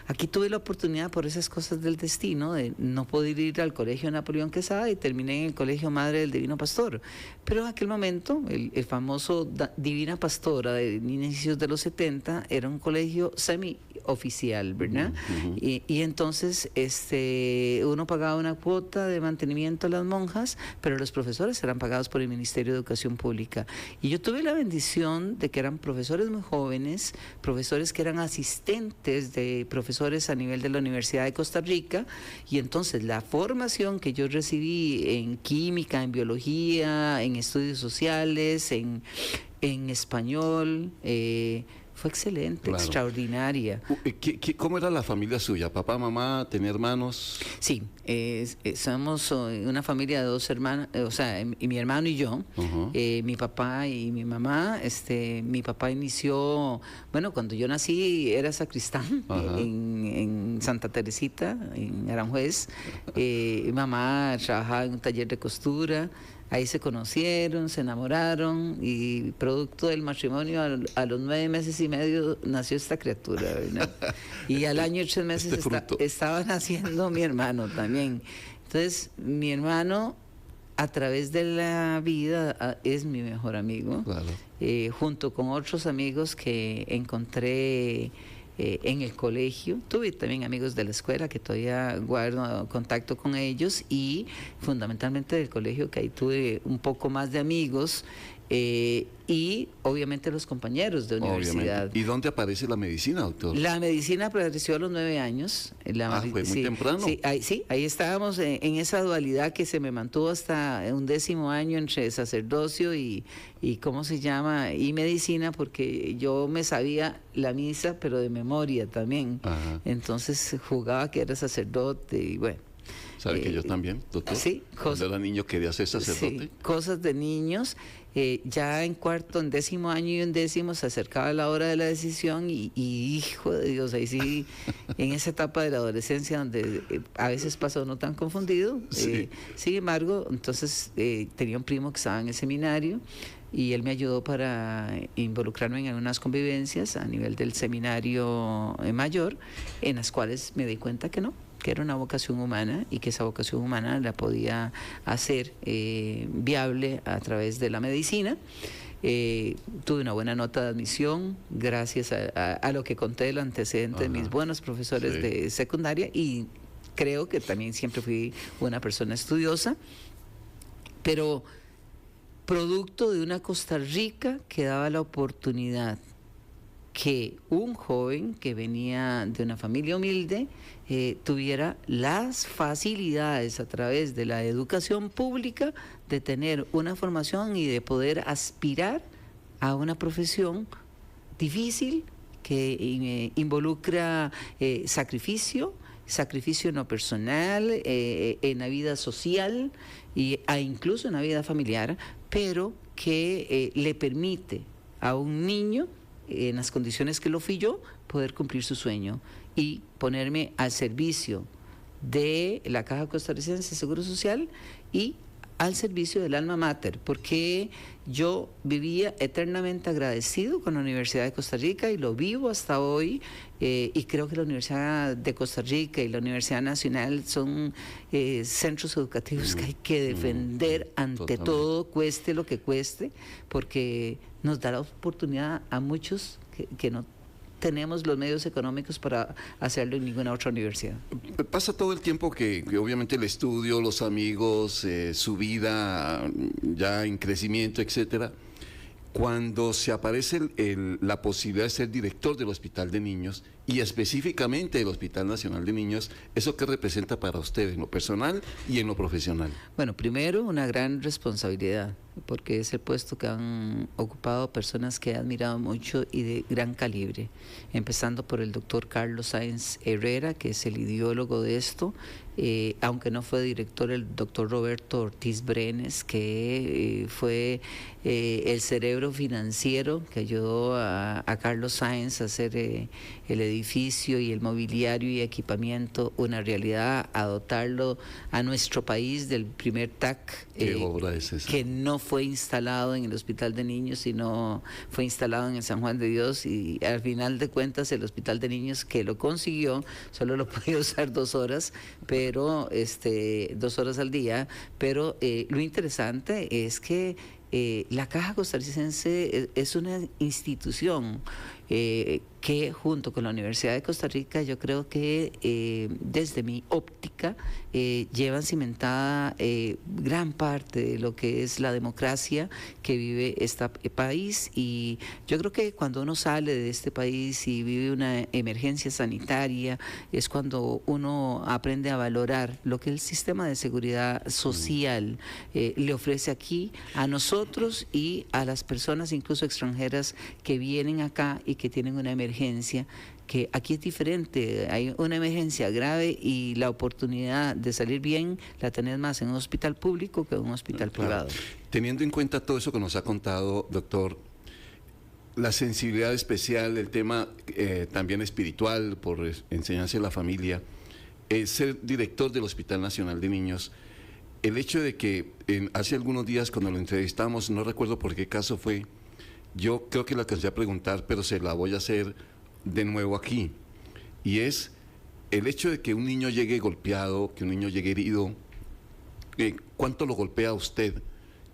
aquí tuve la oportunidad, por esas cosas del destino, de no poder ir al colegio Napoleón Quesada, y terminé en el colegio Madre del Divino Pastor. Pero en aquel momento, el famoso Divina Pastora de inicios de los 70 era un colegio semi-oficial, ¿verdad? Y entonces uno pagaba una cuota de mantenimiento a las monjas, pero los profesores eran pagados por el Ministerio de Educación Pública. Y yo tuve la bendición de que eran profesores muy jóvenes, profesores que eran asistentes de profesores a nivel de la Universidad de Costa Rica, y entonces la formación que yo recibí en química, en biología, en estudios sociales, en español, fue excelente, extraordinaria. ¿Cómo era la familia suya? ¿Papá, mamá, tenía hermanos? Sí, somos una familia de 2 hermanas, o sea, mi hermano y yo, mi papá y mi mamá. Mi papá inició, cuando yo nací era sacristán en Santa Teresita, en Aranjuez. Mi mamá trabajaba en un taller de costura. Ahí se conocieron, se enamoraron, y producto del matrimonio a los 9 meses y medio nació esta criatura, ¿verdad? Y al año y 3 meses estaba naciendo mi hermano también. Entonces, mi hermano, a través de la vida, es mi mejor amigo, claro. Junto con otros amigos que encontré en el colegio. Tuve también amigos de la escuela que todavía guardo contacto con ellos, y fundamentalmente del colegio, que ahí tuve un poco más de amigos, y obviamente los compañeros de universidad. ¿Y dónde aparece la medicina, doctor? La medicina apareció a los 9 años. Fue muy temprano. Sí, ahí estábamos en esa dualidad que se me mantuvo hasta un 10º año entre sacerdocio y ¿cómo se llama? Y medicina, porque yo me sabía la misa, pero de memoria también. Entonces jugaba que era sacerdote y bueno. ¿Sabe que yo también, doctor? Sí. Cuando era niño quería ser sacerdote. Sí, cosas de niños. Ya en 4º, en 10º año y en 10º se acercaba la hora de la decisión y hijo de Dios, ahí sí, en esa etapa de la adolescencia donde a veces pasa uno tan confundido. Sin embargo, entonces tenía un primo que estaba en el seminario, y él me ayudó para involucrarme en algunas convivencias a nivel del seminario mayor, en las cuales me di cuenta que era una vocación humana, y que esa vocación humana la podía hacer viable a través de la medicina. Tuve una buena nota de admisión gracias a lo que conté del antecedente de mis buenos profesores de secundaria, y creo que también siempre fui una persona estudiosa. pero producto de una Costa Rica que daba la oportunidad que un joven que venía de una familia humilde tuviera las facilidades a través de la educación pública de tener una formación y de poder aspirar a una profesión difícil que involucra sacrificio no personal, en la vida social incluso en la vida familiar, pero que le permite a un niño, en las condiciones que lo fui yo, poder cumplir su sueño y ponerme al servicio de la Caja Costarricense de Seguro Social y al servicio del alma mater, porque yo vivía eternamente agradecido con la Universidad de Costa Rica y lo vivo hasta hoy, y creo que la Universidad de Costa Rica y la Universidad Nacional son centros educativos que hay que defender ante todo, cueste lo que cueste, porque nos da la oportunidad a muchos que no tenemos los medios económicos para hacerlo en ninguna otra universidad. Pasa todo el tiempo que obviamente el estudio, los amigos, su vida ya en crecimiento, etcétera. Cuando se aparece la posibilidad de ser director del Hospital de Niños y específicamente del Hospital Nacional de Niños, ¿eso qué representa para usted en lo personal y en lo profesional? Bueno, primero una gran responsabilidad, porque es el puesto que han ocupado personas que he admirado mucho y de gran calibre, empezando por el doctor Carlos Sáenz Herrera, que es el ideólogo de esto, aunque no fue director, el doctor Roberto Ortiz Brenes, que fue el cerebro financiero que ayudó a Carlos Sáenz a hacer el edificio y el mobiliario y equipamiento una realidad, a dotarlo a nuestro país del primer TAC, ¿Qué obra es esa? Que no fue instalado en el Hospital de Niños, sino fue instalado en el San Juan de Dios, y al final de cuentas el Hospital de Niños que lo consiguió solo lo podía usar 2 horas, pero 2 horas al día, pero lo interesante es que la Caja Costarricense es una institución que junto con la Universidad de Costa Rica, yo creo que desde mi óptica llevan cimentada gran parte de lo que es la democracia que vive este país, y yo creo que cuando uno sale de este país y vive una emergencia sanitaria es cuando uno aprende a valorar lo que el sistema de seguridad social le ofrece aquí a nosotros y a las personas incluso extranjeras que vienen acá y que tienen una emergencia, que aquí es diferente, hay una emergencia grave y la oportunidad de salir bien la tenés más en un hospital público que en un hospital privado. Teniendo en cuenta todo eso que nos ha contado, doctor, la sensibilidad especial, el tema también espiritual por enseñanza de la familia, ser director del Hospital Nacional de Niños, el hecho de que hace algunos días cuando lo entrevistamos, no recuerdo por qué caso fue, yo creo que la alcancé a preguntar, pero se la voy a hacer de nuevo aquí, y es el hecho de que un niño llegue golpeado, que un niño llegue herido, ¿cuánto lo golpea a usted?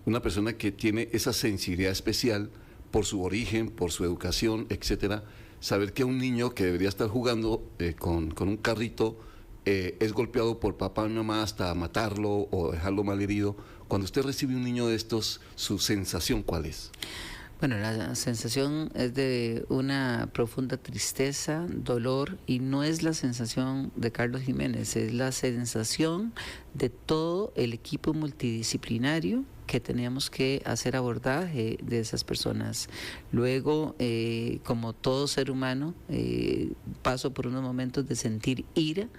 Una persona que tiene esa sensibilidad especial por su origen, por su educación, etcétera, saber que un niño que debería estar jugando con un carrito es golpeado por papá y mamá hasta matarlo o dejarlo malherido. Cuando usted recibe un niño de estos, ¿su sensación cuál es? Bueno, la sensación es de una profunda tristeza, dolor, y no es la sensación de Carlos Jiménez, es la sensación de todo el equipo multidisciplinario que teníamos que hacer abordaje de esas personas. Luego, como todo ser humano, paso por unos momentos de sentir ira,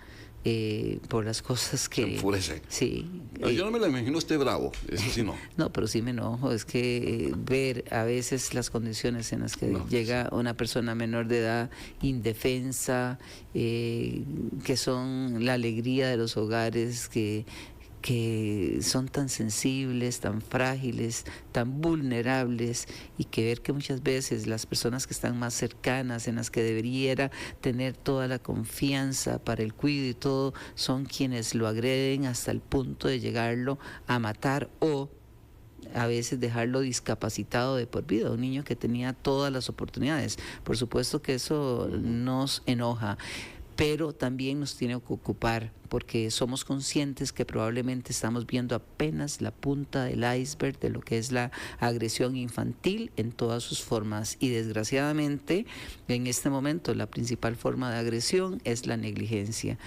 por las cosas que... Se enfurece. Sí. Yo no me la imagino usted bravo, eso sí no. No, pero sí me enojo, es que ver a veces las condiciones en las que llega una persona menor de edad, indefensa, que son la alegría de los hogares, que son tan sensibles, tan frágiles, tan vulnerables, y que ver que muchas veces las personas que están más cercanas, en las que debería tener toda la confianza para el cuidado y todo, son quienes lo agreden hasta el punto de llegarlo a matar o a veces dejarlo discapacitado de por vida, un niño que tenía todas las oportunidades. Por supuesto que eso nos enoja. pero también nos tiene que ocupar, porque somos conscientes que probablemente estamos viendo apenas la punta del iceberg de lo que es la agresión infantil en todas sus formas, y desgraciadamente en este momento la principal forma de agresión es la negligencia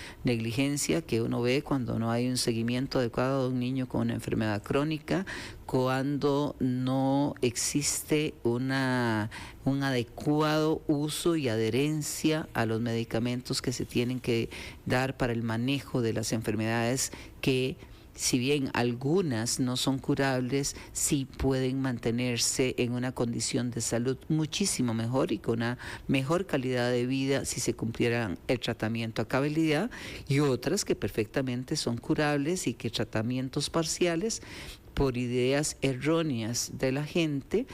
que uno ve cuando no hay un seguimiento adecuado de un niño con una enfermedad crónica, cuando no existe un adecuado uso y adherencia a los medicamentos que se tienen que dar para el manejo de las enfermedades que, si bien algunas no son curables, sí pueden mantenerse en una condición de salud muchísimo mejor y con una mejor calidad de vida si se cumplieran el tratamiento a cabalidad, y otras que perfectamente son curables y que tratamientos parciales por ideas erróneas de la gente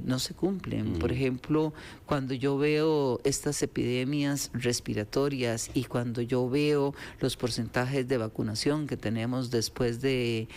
no se cumplen. Por ejemplo, cuando yo veo estas epidemias respiratorias y cuando yo veo los porcentajes de vacunación que tenemos después del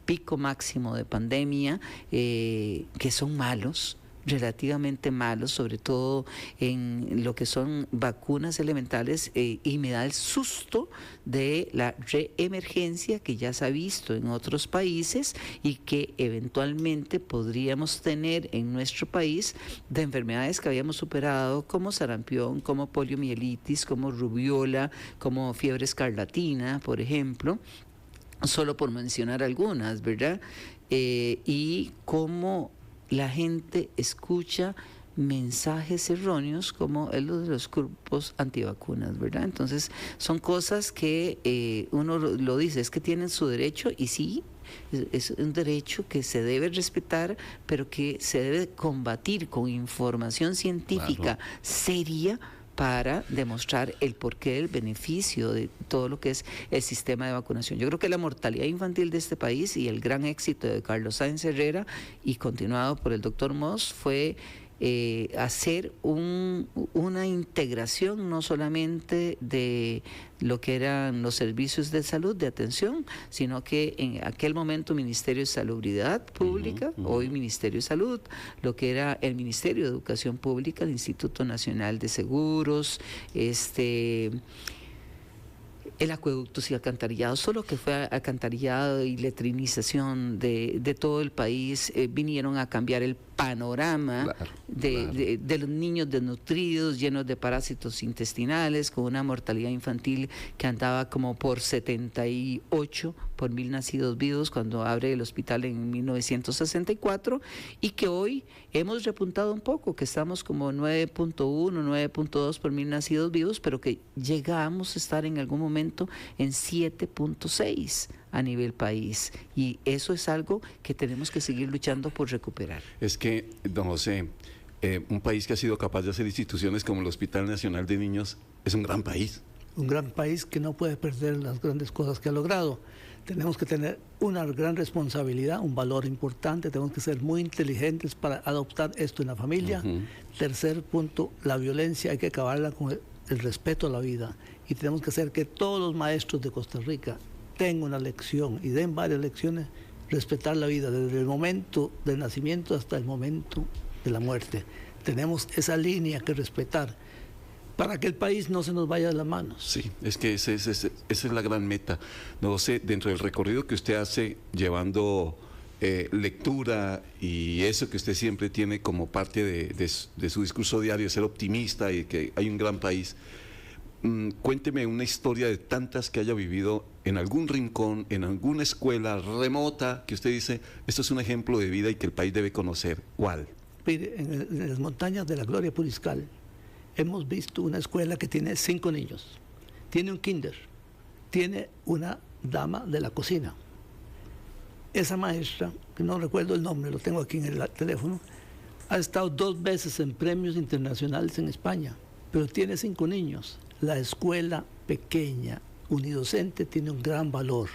pico máximo de pandemia, que son malos, relativamente malos, sobre todo en lo que son vacunas elementales, y me da el susto de la reemergencia que ya se ha visto en otros países y que eventualmente podríamos tener en nuestro país de enfermedades que habíamos superado, como sarampión, como poliomielitis, como rubiola, como fiebre escarlatina, por ejemplo, solo por mencionar algunas, ¿verdad? Y como la gente escucha mensajes erróneos como el de los grupos antivacunas, ¿verdad? Entonces, son cosas que uno lo dice, es que tienen su derecho, y sí, es un derecho que se debe respetar, pero que se debe combatir con información científica seria, para demostrar el porqué del beneficio de todo lo que es el sistema de vacunación. Yo creo que la mortalidad infantil de este país y el gran éxito de Carlos Sáenz Herrera, y continuado por el doctor Moss, fue hacer una integración no solamente de lo que eran los servicios de salud, de atención, sino que en aquel momento Ministerio de Salubridad Pública, hoy Ministerio de Salud, lo que era el Ministerio de Educación Pública, el Instituto Nacional de Seguros, el acueducto y alcantarillado, solo que fue alcantarillado y letrinización de todo el país, vinieron a cambiar el panorama de los niños desnutridos, llenos de parásitos intestinales, con una mortalidad infantil que andaba como por 78 por 1000 nacidos vivos cuando abre el hospital en 1964, y que hoy hemos repuntado un poco, que estamos como 9.1, 9.2 por 1000 nacidos vivos, pero que llegamos a estar en algún momento en 7.6 a nivel país, y eso es algo que tenemos que seguir luchando por recuperar. Es que, don José, un país que ha sido capaz de hacer instituciones como el Hospital Nacional de Niños es un gran país. Un gran país que no puede perder las grandes cosas que ha logrado. Tenemos que tener una gran responsabilidad, un valor importante, tenemos que ser muy inteligentes para adoptar esto en la familia. Tercer punto, la violencia hay que acabarla con el respeto a la vida, y tenemos que hacer que todos los maestros de Costa Rica tengan una lección y den varias lecciones, respetar la vida desde el momento del nacimiento hasta el momento de la muerte. Tenemos esa línea que respetar para que el país no se nos vaya de las manos. Sí, es que esa es la gran meta. No sé, dentro del recorrido que usted hace llevando lectura y eso que usted siempre tiene como parte de su discurso diario, ser optimista y que hay un gran país. Cuénteme una historia de tantas que haya vivido en algún rincón, en alguna escuela remota, que usted dice, esto es un ejemplo de vida y que el país debe conocer. ¿Cuál? Mire, en las montañas de la Gloria Puriscal hemos visto una escuela que tiene 5 niños, tiene un kinder, tiene una dama de la cocina. Esa maestra, que no recuerdo el nombre, lo tengo aquí en el teléfono, ha estado 2 veces en premios internacionales en España, pero tiene 5 niños. La escuela pequeña, unidocente, tiene un gran valor.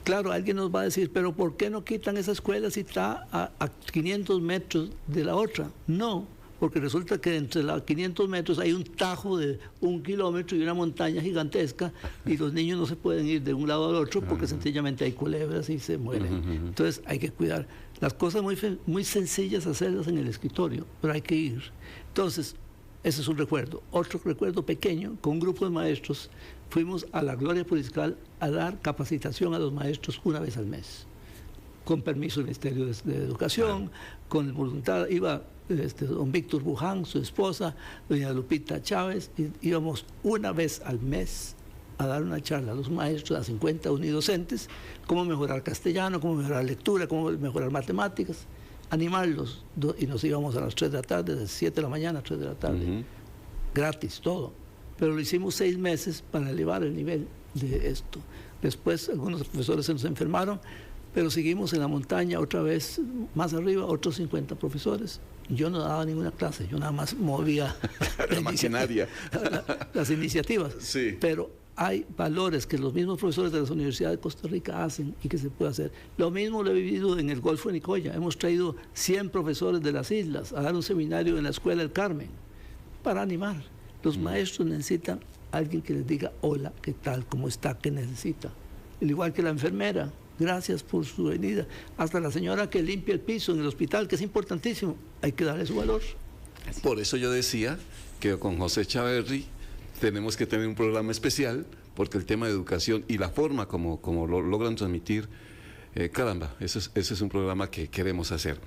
Claro, alguien nos va a decir, pero ¿por qué no quitan esa escuela si está a 500 metros de la otra? No, porque resulta que entre los 500 metros hay un tajo de 1 kilómetro y una montaña gigantesca, y los niños no se pueden ir de un lado al otro porque sencillamente hay culebras y se mueren. Entonces hay que cuidar. Las cosas muy sencillas hacerlas en el escritorio, pero hay que ir. Entonces, Ese es un recuerdo. Otro recuerdo pequeño, con un grupo de maestros, fuimos a la Gloria Puriscal a dar capacitación a los maestros una vez al mes, con permiso del Ministerio de Educación, con voluntad. Iba don Víctor Buján, su esposa, doña Lupita Chávez, y íbamos una vez al mes a dar una charla a los maestros, a 50 unidocentes, cómo mejorar castellano, cómo mejorar lectura, cómo mejorar matemáticas, animarlos, y nos íbamos a las 3 de la tarde, de 7 de la mañana a 3 de la tarde, gratis, todo. Pero lo hicimos 6 meses para elevar el nivel de esto. Después algunos profesores se nos enfermaron, pero seguimos en la montaña otra vez, más arriba, otros 50 profesores. Yo no daba ninguna clase, yo nada más movía la maquinaria, las iniciativas. Sí. Pero hay valores que los mismos profesores de las universidades de Costa Rica hacen y que se puede hacer. Lo mismo lo he vivido en el Golfo de Nicoya. Hemos traído 100 profesores de las islas a dar un seminario en la Escuela del Carmen para animar. Los maestros necesitan a alguien que les diga hola, ¿qué tal? ¿Cómo está? ¿Qué necesita? Al igual que la enfermera, gracias por su venida. Hasta la señora que limpia el piso en el hospital, que es importantísimo, hay que darle su valor. Por eso yo decía que con José Chaverri tenemos que tener un programa especial, porque el tema de educación y la forma como lo logran transmitir, caramba, ese es un programa que queremos hacer.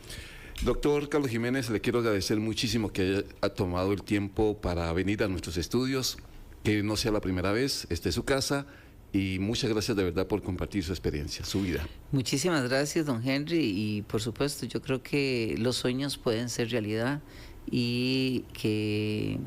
Doctor Carlos Jiménez, le quiero agradecer muchísimo que haya tomado el tiempo para venir a nuestros estudios, que no sea la primera vez, esta es su casa, y muchas gracias de verdad por compartir su experiencia, su vida. Muchísimas gracias, don Henry, y por supuesto yo creo que los sueños pueden ser realidad y que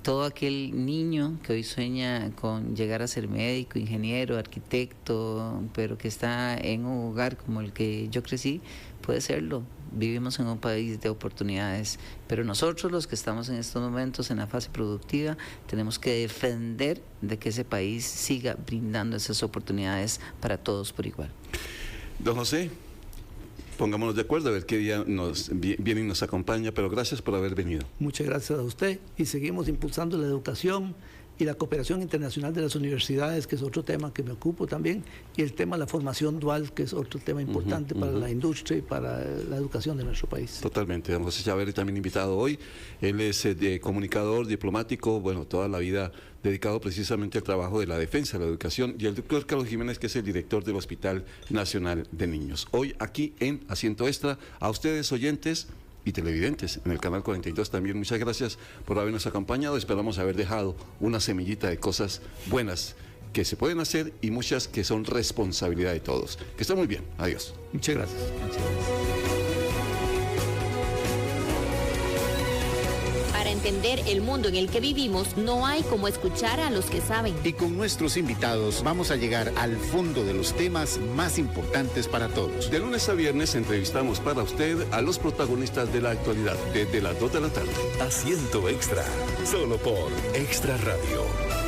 todo aquel niño que hoy sueña con llegar a ser médico, ingeniero, arquitecto, pero que está en un hogar como el que yo crecí, puede serlo. Vivimos en un país de oportunidades, pero nosotros los que estamos en estos momentos en la fase productiva tenemos que defender de que ese país siga brindando esas oportunidades para todos por igual. Don José, pongámonos de acuerdo a ver qué día viene y nos acompaña, pero gracias por haber venido. Muchas gracias a usted, y seguimos impulsando la educación y la cooperación internacional de las universidades, que es otro tema que me ocupo también, y el tema de la formación dual, que es otro tema importante para la industria y para la educación de nuestro país. Totalmente. Don José Chaverri también invitado hoy. Él es comunicador, diplomático, bueno, toda la vida dedicado precisamente al trabajo de la defensa de la educación, y el doctor Carlos Jiménez, que es el director del Hospital Nacional de Niños. Hoy aquí en Asiento Extra, a ustedes oyentes y televidentes en el canal 42 también, muchas gracias por habernos acompañado. Esperamos haber dejado una semillita de cosas buenas que se pueden hacer y muchas que son responsabilidad de todos. Que estén muy bien. Adiós. Muchas gracias. Muchas gracias. Para entender el mundo en el que vivimos, no hay como escuchar a los que saben. Y con nuestros invitados vamos a llegar al fondo de los temas más importantes para todos. De lunes a viernes entrevistamos para usted a los protagonistas de la actualidad desde las 2 de la tarde. Asiento Extra, solo por Extra Radio.